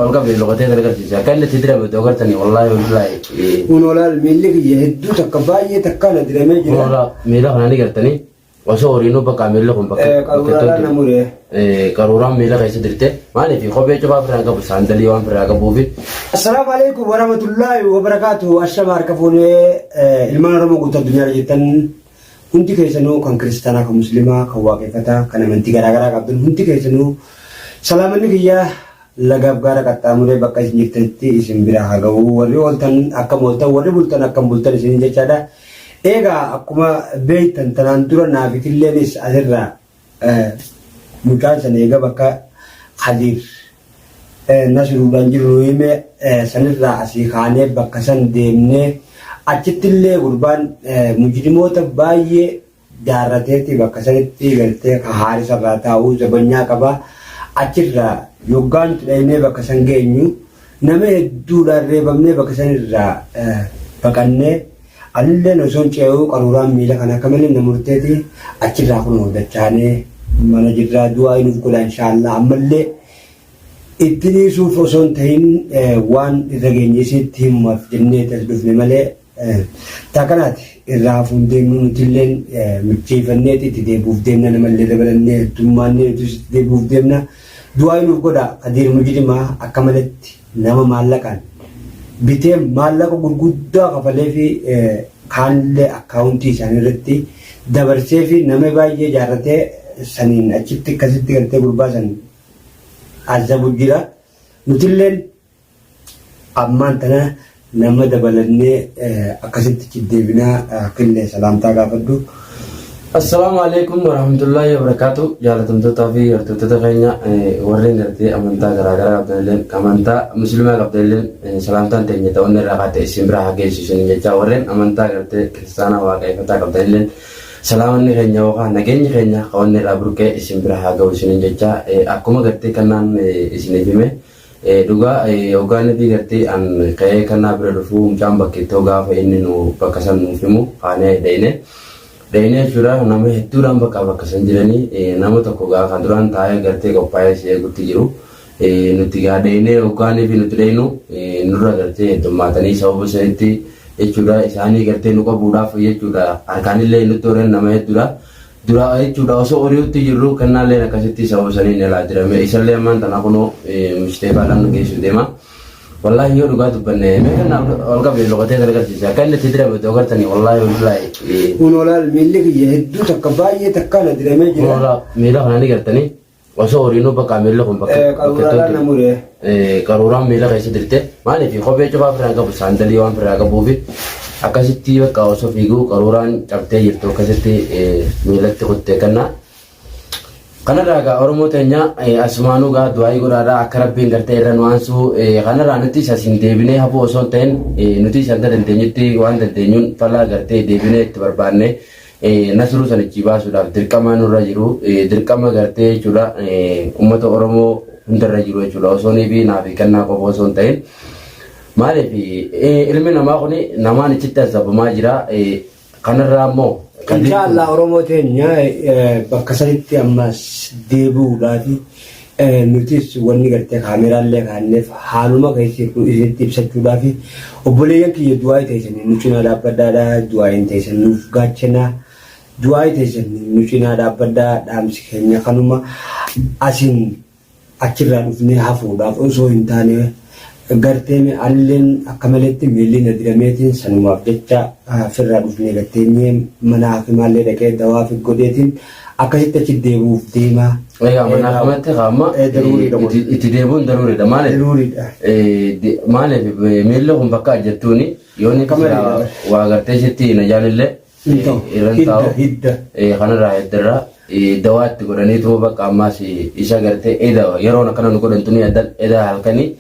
ألقى بلغتين الكرسي كان تدري بدوغرتني والله والله ونولا الملك يهدو تكباية تكالا درامي جرا والله ميلا هنا نقرتني وصورينو بقى ميلهم بقى قرورا نموري قرورا ميلا كيس درته ما لي في خبيه جبا فراغا بساندلي وان فراغا بوفي السلام عليكم ورحمة الله وبركاته الشباب كفوني المال رمو قلت الدنيا جدا كنت كيسنو كان كريستانا كمسلمة كواقفتا كان منتي غراغرا قبل كنت كيسنو سلام عليكم يا لغاب غارا كتاموري بقى سنجتتي اسم براها غو وري ولتن أكم ولتن وري بولتن أكم بولتن سنجة جادا إيغا أكما بيتن تنانتورا نافك اللينيس أذرا مكان سنيغا بقى خدير نسرو بانجرو يمي سنرا أسيخاني بقى سن ديمني أجتلي قربان مجرموتا باية جارتي بقى سنتي غلتي كهاري سراتاو زبنيا كبا أجرا يوغان تليني بقى سنجينيو نمي دولا ريبامني بقى سنرا بقى alle no son ceewu qaruuraan miila kana kamale namurteeti achirraa kun hojjechaane mana jirraa du'aa inuuf godha inshallah ammallee itti dhiisuuf osoo hin ta'in waan irra geenyeesitti himuuf jennee tasdufne malee taakanaati irraa hafuun deemnu nutilleen micheeffanneeti itti deebuuf deemna namallee dabalannee heddummaannee nutis itti deebuuf deemna du'aa inuuf godha Qadiir Mujrimaa akka malatti nama maallaqaan bitee maallaqa gurguddaa kafalee fi kaanillee akkaawuntii isaanii irratti dabarsee fi nama baay'ee jaarratee saniin achitti akkasitti galtee gurbaa san azabu jira nutilleen ammaan tana nama dabalannee akkasitti deebinaa killee salaamtaa gaafadhu. السلام عليكم ورحمة الله وبركاته جالتم تطافي ورتوتة خينيا ورين درتي أمانتا غراغرا قبدالين أمانتا مسلمة قبدالين سلامتان تيني تاوني راقات اسمبرا حقي سيسوني جاچا ورين أمانتا غرتي كريستانا واقعيفتا قبدالين سلامني خينيا وخا نغيني خينيا قواني رابروكي اسمبرا حقا وسوني جاچا أكوما غرتي كنان اسيني بيمي دوغا يوغاني بي غرتي أن قيه كنا بردفو مجام بكي توغا فإني نو بكسان نوفيمو قاني ديني Dayne jura nama hedduudhaan bakka san jiranii nama tokko gaafa duraan taa'ee gartee qophaa'ee ishee gutti jiru nuti gaa daynee hoggaanii fi nuti daynu nurra gartee heddummaatanii sababa sanitti jechuudha isaanii gartee nu qabuudhaaf jechuudha harkaanillee nutti horeen nama hedduudha dura jechuudha osoo horiitti jirru kannaallee akkasitti sababa saniin ilaa jirame isallee ammaan tana kunoo mishiteefaadhaan nu geessu deema. والله يو لغات بني ما كنا ألقى بلغتين الكرسي كان تدري بدوغرتني والله والله ونولا الملك يهدو تكباية تكالا درامي جرا والله ميلا هنا نقرتني وصورينو بقى ميلهم بقى قرورا نموري قرورا ميلا كيس درته ما لي في خبيه جبا فراغا بساندلي وان فراغا بوفي أكاسيتي بقى وصو فيجو قرورا جبتة يرتو كاسيتي ميلا تقطع كنا kanarraa oromoo teenya asumaanuu du'aa godhaadhaa akka rabbiin gartee irra nu'aansu kanarraa nuti isin deebinee hafuu osoo hin ta'in nuti isin dandeenyutti waan dandeenyuun falaa gartee deebinee itti barbaanne nasruu sanichi baasuudhaaf dirqama nurra jiru dirqama gartee jechuudha uummata oromoo hundarra jiru jechuudha osoo fi naaf kennaa qofa osoo hin ta'in maaliif ilmi namaa kun namaan ichitti azabamaa jira kanarraa immoo inshallah oromoo teenya bakka sanitti ammas deebi'uudhaafi nutis wanni gartee kaameraallee kaanneef haaluma keessatti isinitti ibsachuudhaafi obboleeyyan kiyya du'aa teessanii nu cinaa dhaabbadhaadha du'aa hin teessan nuuf gaachana du'aa teessanii nu cinaa dhaabbadhaa dhaamsi keenya kanuma asin achirraa dhufnee hafuudhaaf osoo hin taane garteeme alleen akka maletti miilli nadirameetiin sanumaaf jecha firraa dhufnee garteenyee mana haakimaallee dhaqee dawaa fi godheetiin akkasitti achi deebuuf deemaa. Mana haakimatti qaama itti deebuun daruuriidha maaliif miilli kun bakka ajjattuuni yoonni waa gartee sitti najaanillee hidda kanarraa heddarraa dawaa itti godhaniitu bakka ammaas isa gartee yeroon akkana nu godhantuni edaa halkanii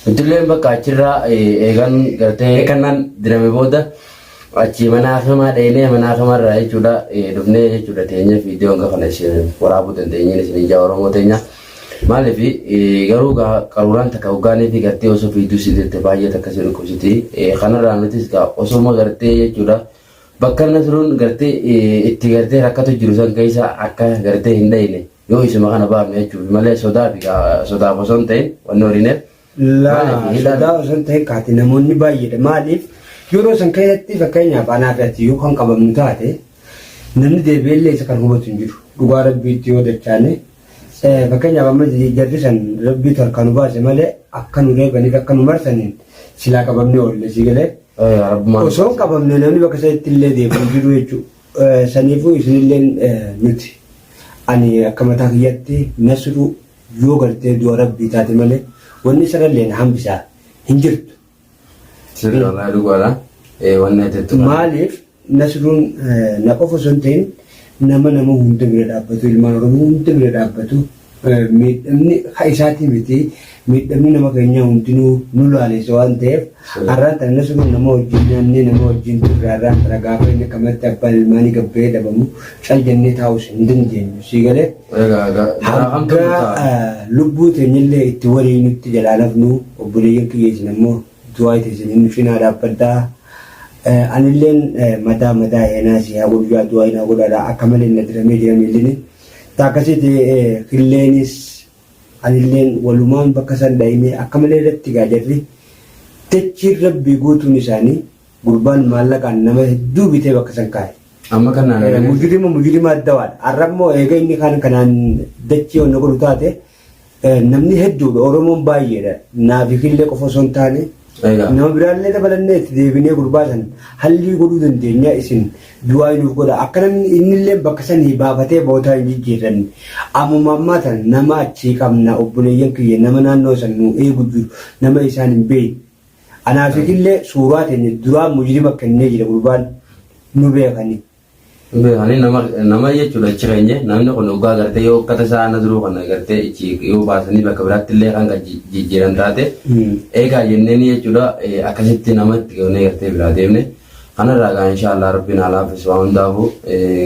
Betulan bakka achirraa eegan gartee kanaan dirame booda achi mana hakimaa dheenee mana hakimarraa jechuudha dhufnee jechuudha teenya viidiyoon gafana ishee waraabuu dandeenyeen isin ijaa oromoo teenya maaliif garuu qaruuraan takka hoggaanii fi gartee osoo fiiduu sidirte baay'ee takka si dhukkubsiti kanarraa nutis osoo gartee jechuudha bakka nasruun gartee itti gartee rakkatu jiru san keessa akka gartee hin dhayne yoo isuma kana baafne jechuudha malee sodaa osoo hin ta'in wanni horiineef. Sodaa osoo hin ta'in kaate namoonni baay'eedha maaliif yeroo san keessatti fakkeenyaaf anaa fi ati yoo kan qabamnu taate namni deebi'ellee isa kan hubatu hin jiru dhugaa rabbiitti yoo dachaane fakkeenyaaf amma jarri san rabbiitu harkaan nu baase malee akka nu reebaniif akka nu marsaniin silaa qabamne oolle si galee osoo hin qabamne namni bakka sanatti illee deebi'u jiru jechuudha saniifuu isinillee nuti ani akka mataa kiyyatti nasru yoo gartee du'a rabbii taate malee wanni sarallee na hambisaa hin jirtu. Sirrii wallaahi dhugaadha wanni ati maaliif nasruun na qofa osoo hin ta'in nama hunda bira dhaabbatu ilmaan oromoo hunda bira dhaabbatu miidhamni haa isaatii miti miidhamni nama keenyaa hundinuu nu laalessa waan ta'eef har'aan tana nasruun nama wajjin nyaannee nama wajjin turre har'aan tana gaafa inni akkamatti abbaan ilmaanii gabbee dhabamu cal jennee taa'us hin dandeenyu sii galee hanga lubbuu teenyallee itti walii nutti jalaa nafnu obboleeyyan kiyyeessin ammoo du'aa itti finaa dhaabbaddaa anilleen mataa heenaasi haa guyyaa du'aa hinaa godhaadha akka malee na diramee jiramillee taakasitti qilleenis anilleen walumaan bakka san dhahinee akka malee irratti gaajarri dachiin rabbii guutuun isaanii gurbaan maallaqaan nama hedduu bitee bakka san kaa'e. Amma kanaan mujirima addawaadha. Arrabmoo eega inni kanaan dachii onna godhu taate namni hedduudha Oromoon baay'eedha. Naafi killee qofa osoo hin taane nama biraallee dabalannee itti deebinee gurbaa san hallii godhuu dandeenya isin du'aa nuuf godha akka namni innillee bakka sanii baafatee bootaa hin jijjiirranne ammuma ammaa tan nama achii qabna obboleeyyan kiyya nama naannoo san nu eegu jiru nama isaan hin beekne anaafikillee suuraa teenya duraa mujirima kennee jira gurbaan nu beekanii. Beekanii nama jechuudha achi keenye namni kun dhugaa gartee yoo uffata isaa na duruu kana gartee yoo baasanii bakka biraatti illee kan jijjiiran taate eegaa jenneen jechuudha akkasitti namatti goonee gartee biraa deemne kanarraa gaa inshaallah rabbiin alaafis waa hundaafu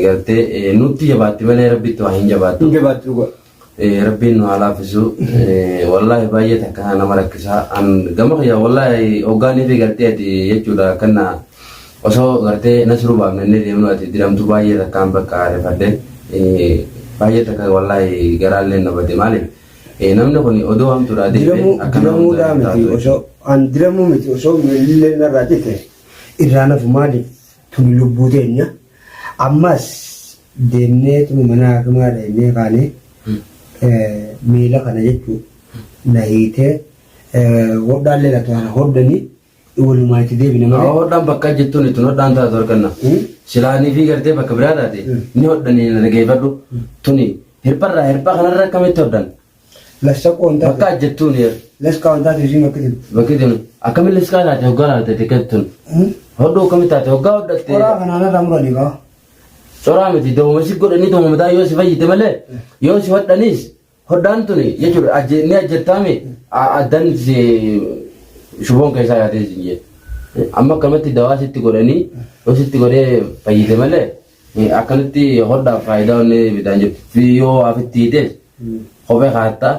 gartee nutti jabaatti malee rabbitti waa hin jabaattu. Rabbiin nu alaafisu wallaahi baay'ee takka nama rakkisaa gama kiyya wallaahi hoggaanii fi gartee ati jechuudha kanna osoo gartee nasruu baafnee deemnu ati diramtu baay'ee takkaan bakka aarifadde baay'ee takka wallaahi garaallee nabate maaliif namni kun odoo hamtuudhaa deemee akka diramuudhaa miti osoo an diramuu miti osoo illee narraa jette irraa nafu maaliif tuni lubbuu teenya ammas deemnee tuma mana hakimaa deemnee kaanee miila kana jechuun na hiitee hodhaallee na to'ana hodhanii walumaa itti deebine malee. Hodhaan bakka jettuun ittiin hodhaan taatu arganna. Silaanii fi gartee bakka biraa taate ni hodhanii na geeffadhu tuni hirphaa kanarra akkamitti hodhan. Lassa qoontaa. Bakka jettuun yeer. Laskaa wantaati ishii bakka jiru. Bakki jiru akkamitti laskaa taate hoggaa laate tikkettun. Hodhuu akkamitti taate hoggaa hodhatte. Qoraa kanaanarraa muranii kaa. Coraa miti dooma si godhanii dooma mataa yoo si fayyite malee yoo si hodhaniis hodhaan tuni jechuudha ni ajjettaame addan shuboon keessaa yaatee sinjee amma akkamatti dawaa sitti godhanii yoo sitti godhee fayyite malee akkanatti hodhaaf faayidaa onnee bitaan jirtu yoo hafitti hiitees kophee kaattaa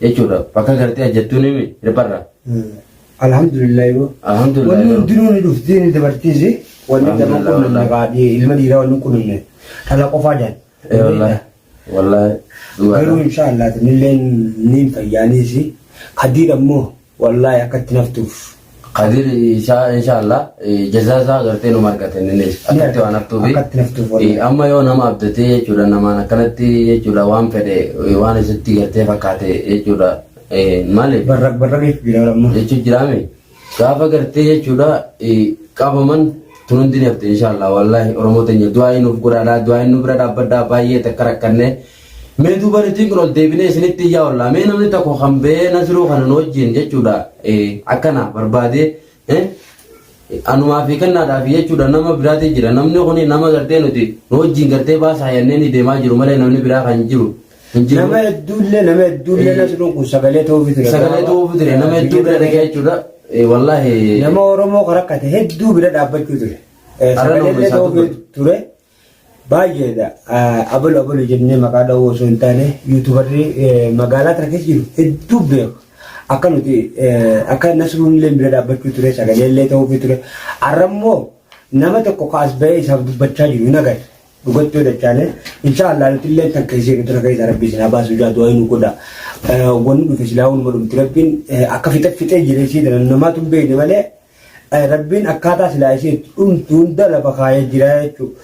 jechuudha bakka gartee ajjettuun himi hirparra. Alhamdulillah yoo. Alhamdulillah. Wanni hundinuu ni dhufti ni dabartiisi. Wanni dama kunuunne qaadhii ilma dhiiraa wanni kunuunne dhala qofaa jaan. Wallahi. Garuu inshaallah tinillee ni fayyaaniisi. Qadiir ammoo wallahi akkatti naftuuf. Qadiir inshaallah jazaasaa gartee nu margate innis akkatti waan naftuufi. Akkatti naftuuf. Amma yoo nama abdatee jechuudha namaan akkanatti jechuudha waan fedhe waan isitti gartee fakkaate jechuudha maali. Barraaqeef jira ammoo. Jechuun jiraame gaafa gartee jechuudha qabaman tunuun dinefte inshaallah wallahi oromoo teenya du'aa nuuf godhaadhaa du'aa nu bira dhaabbadhaa baay'ee takka rakkanne mee duuba nitiin kun ol deebinee isinitti iyyaa ollaa mee namni tokko kan bee nasruu kana nu wajjin jechuudha akkana barbaadee anumaa fi kennaadhaaf jechuudha nama biraati jira namni kun nama gartee nuti nu wajjin gartee baasaa yenneen deemaa jiru malee namni biraa kan jiru. Nama hedduullee nasruun kun sagalee ta'uufi ture. Sagalee ta'uufi ture nama hedduullee dhagee jechuudha. Wallahi nama Oromoo kan rakkate hedduu bira dhaabbachuu ture. Sagalee ta'uufi ture baay'eedha. Abalu jennee maqaa dha'uu osoo hin taane yuutuubarri magaalaa tana keessa jiru hedduu beeku. Akka nuti akka nasruun illee bira dhaabbachuu ture sagalee illee ta'uufi ture. Arrammoo nama tokko kaas ba'ee isaaf dubbachaa jiru hin agarre. dhugattoo dachaane inshaallah nuti illee takka ishee giddura keessa rabbii sinaa baasuu jaatu waa'ee nu godha wanni dhufe silaa hunuma dhumti rabbiin akka fixee jira ishee dana namaatu hin beekne malee rabbiin akkaataa silaa ishee dhumtu hunda lafa kaayee jira jechuudha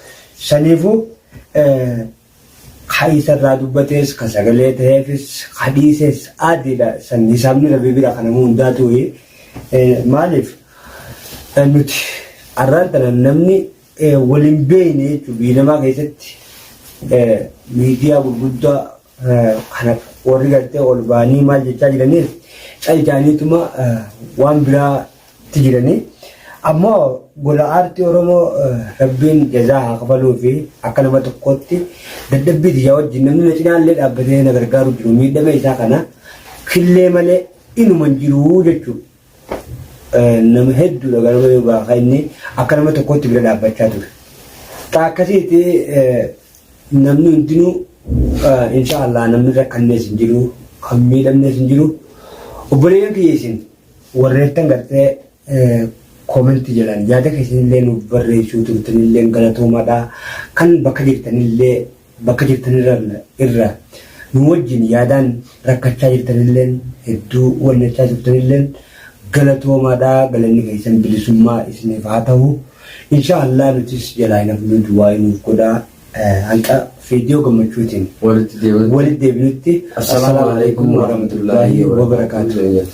saniifuu kaisarraa dubbatees ka sagalee ta'eefis hadiisees aadiidha san hisaabni rabbii bira kanamuu hundaatu maaliif nuti arraan tana namni waliin beekne jechuudha biyya keessatti miidiyaa gurguddaa kana warri gartee ol baanii maal jechaa jiraniif caljaaniituma waan biraatti jiranii ammoo gola aartii Oromoo rabbiin jazaa haa kafaluu fi akka nama tokkotti dadhabbii yaa wajjin namni na cinaallee dhaabbatee na gargaaru jiru miidhama isaa kana killee malee inuma jiru jechuudha. Nama hedduudha garuu yoo baafa inni akka nama tokkotti bira dhaabbachaa ture. Akkasitti namni hundinuu inshaallah namni rakkannees hin jiru kan miidhamnees hin jiru obboleeyyan kiyyeessin warreettan gartee koomenti jedhan yaada keessanillee nuuf barreessuu turtanillee galatoomaadha kan bakka jirtanirra irra nu wajjin yaadaan rakkachaa jirtanillee hedduu wannachaa jirtanillee galatoomaadha galanni keessan bilisummaa isiniif haa ta'u inshaallah nutis jalaa hin hafnu du'aa nuuf godhaa hanqa fiidiyoo gammachuutiin walitti deebinutti assalamu alaikum warahmatullahi wabarakatuh.